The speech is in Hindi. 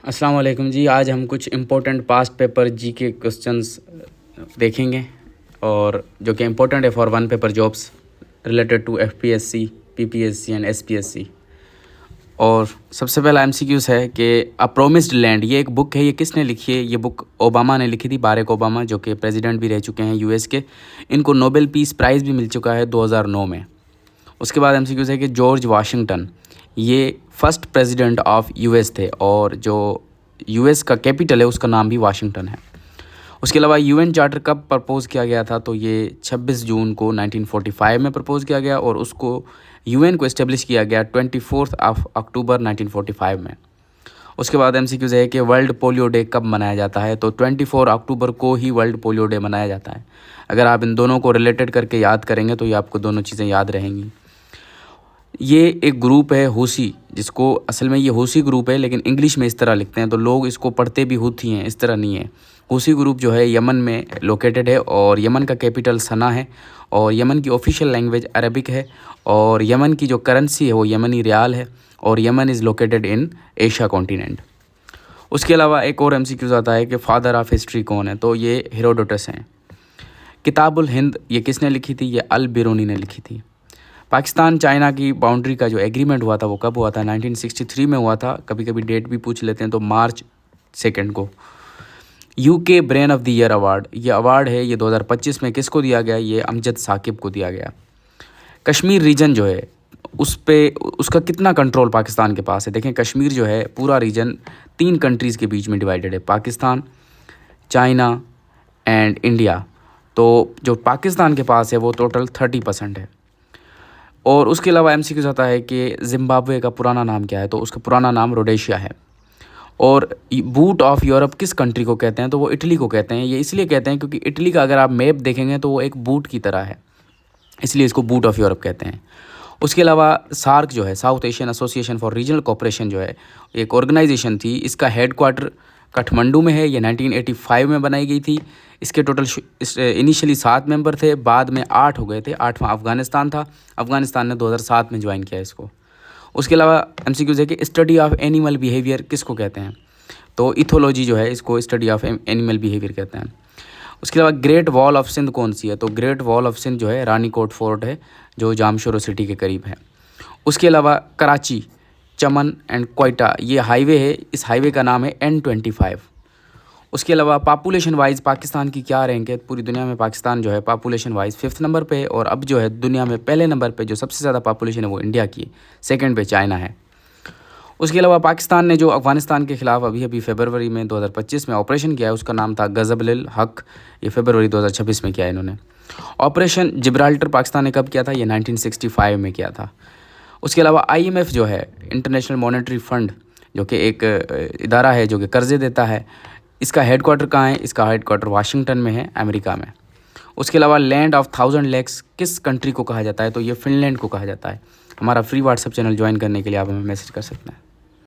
अस्सलाम वालेकुम जी। आज हम कुछ इम्पोर्टेंट पास्ट पेपर जी के क्वेश्चंस देखेंगे और जो कि इम्पोर्टेंट है for one paper jobs related to FPSC, PPSC and SPSC. और सबसे पहला एमसीक्यूज़ है कि अ प्रोमिस्ड लैंड, ये एक बुक है। ये किसने लिखी है? ये बुक ओबामा ने लिखी थी, बारक ओबामा, जो कि प्रेसिडेंट भी रह चुके हैं यूएस के। इनको नोबेल पीस प्राइज़ भी मिल चुका है 2009 में। उसके बाद एमसीक्यूज़ है कि जॉर्ज वाशिंगटन, ये फर्स्ट प्रेसिडेंट ऑफ यूएस थे और जो यूएस का कैपिटल है उसका नाम भी वाशिंगटन है। उसके अलावा यूएन चार्टर कब प्रपोज़ किया गया था? तो ये 26 जून को 1945 में प्रपोज़ किया गया और उसको यूएन को इस्टेब्लिश किया गया 24 अक्टूबर 1945 में। उसके बाद एमसीक्यूज़ है कि वर्ल्ड पोलियो डे कब मनाया जाता है? तो 24 अक्टूबर को ही वर्ल्ड पोलियो डे मनाया जाता है। अगर आप इन दोनों को रिलेटेड करके याद करेंगे तो ये आपको दोनों चीज़ें याद रहेंगी। ये एक ग्रुप है हूसी, जिसको असल में ये हूसी ग्रुप है, लेकिन इंग्लिश में इस तरह लिखते हैं तो लोग इसको पढ़ते भी हूथी हैं, इस तरह नहीं है। हूसी ग्रुप जो है यमन में लोकेटेड है और यमन का कैपिटल सना है और यमन की ऑफिशियल लैंग्वेज अरबिक है और यमन की जो करेंसी है वो यमनी रियाल है और Yemen is located in Asia continent. उसके अलावा एक और एमसीक्यूज़ आता है कि फादर ऑफ हिस्ट्री कौन है? तो ये हेरोडोटस हैं। किताबुल हिंद ये किसने लिखी थी? ये अल बिरूनी ने लिखी थी। पाकिस्तान चाइना की बाउंड्री का जो एग्रीमेंट हुआ था वो कब हुआ था? 1963 में हुआ था। कभी कभी डेट भी पूछ लेते हैं तो मार्च 2 को। UK brain of the year award, ये अवार्ड है, ये 2025 में किसको दिया गया? ये अमजद साकिब को दिया गया। कश्मीर रीजन जो है उस पे उसका कितना कंट्रोल पाकिस्तान के पास है? देखें, कश्मीर जो है पूरा रीजन 3 कंट्रीज़ के बीच में डिवाइडेड है, पाकिस्तान, चाइना एंड इंडिया। तो जो पाकिस्तान के पास है वो टोटल 30% है। और उसके अलावा एमसीक्यूज़ आता है कि जिम्बाब्वे का पुराना नाम क्या है? तो उसका पुराना नाम रोडेशिया है। और बूट ऑफ यूरोप किस कंट्री को कहते हैं? तो वो इटली को कहते हैं। ये इसलिए कहते हैं क्योंकि इटली का अगर आप मैप देखेंगे तो वो एक बूट की तरह है, इसलिए इसको बूट ऑफ यूरोप कहते हैं। उसके अलावा सार्क जो है, south Asian association for regional cooperation जो है, एक ऑर्गेनाइजेशन थी। इसका हेडक्वार्टर काठमांडू में है। ये 1985 में बनाई गई थी। इसके टोटल इनिशियली 7 मेंबर थे, बाद में 8 हो गए थे। 8वां अफ़गानिस्तान था। अफ़गानिस्तान ने 2007 में ज्वाइन किया इसको। उसके अलावा एमसीक्यूज़ है कि स्टडी ऑफ एनिमल बिहेवियर किसको कहते हैं? तो इथोलॉजी जो है इसको स्टडी ऑफ एनिमल बिहेवियर कहते हैं। उसके अलावा ग्रेट वॉल ऑफ सिंध कौन सी है? तो ग्रेट वॉल ऑफ सिंध जो है रानीकोट फोर्ट है, जो जामशोरो सिटी के करीब है। उसके अलावा कराची, चमन एंड क्वेटा, ये हाईवे है, इस हाईवे का नाम है N25। उसके अलावा पॉपुलेशन वाइज पाकिस्तान की क्या रैंक है? पूरी दुनिया में पाकिस्तान जो है पॉपुलेशन वाइज 5th नंबर पे है और अब जो है दुनिया में पहले नंबर पे जो सबसे ज़्यादा पॉपुलेशन है वो इंडिया की, 2nd पे चाइना है। उसके अलावा पाकिस्तान ने जो अफ़गानिस्तान के ख़िलाफ़ अभी फरवरी में 2025 में ऑपरेशन किया है उसका नाम था गज़ब-उल हक़। ये फरवरी 2026 में किया है इन्होंने। ऑपरेशन जिब्राल्टर पाकिस्तान ने कब किया था? ये 1965 में किया था। उसके अलावा IMF जो है, इंटरनेशनल मॉनेटरी फ़ंड, जो कि एक इदारा है जो कि कर्ज़े देता है, इसका हेडक्वार्टर कहाँ है? इसका हेडक्वार्टर वाशिंगटन में है, अमेरिका में। उसके अलावा लैंड ऑफ 1000 लेक्स किस कंट्री को कहा जाता है? तो ये फ़िनलैंड को कहा जाता है। हमारा फ्री व्हाट्सएप चैनल ज्वाइन करने के लिए आप हमें मैसेज कर सकते हैं।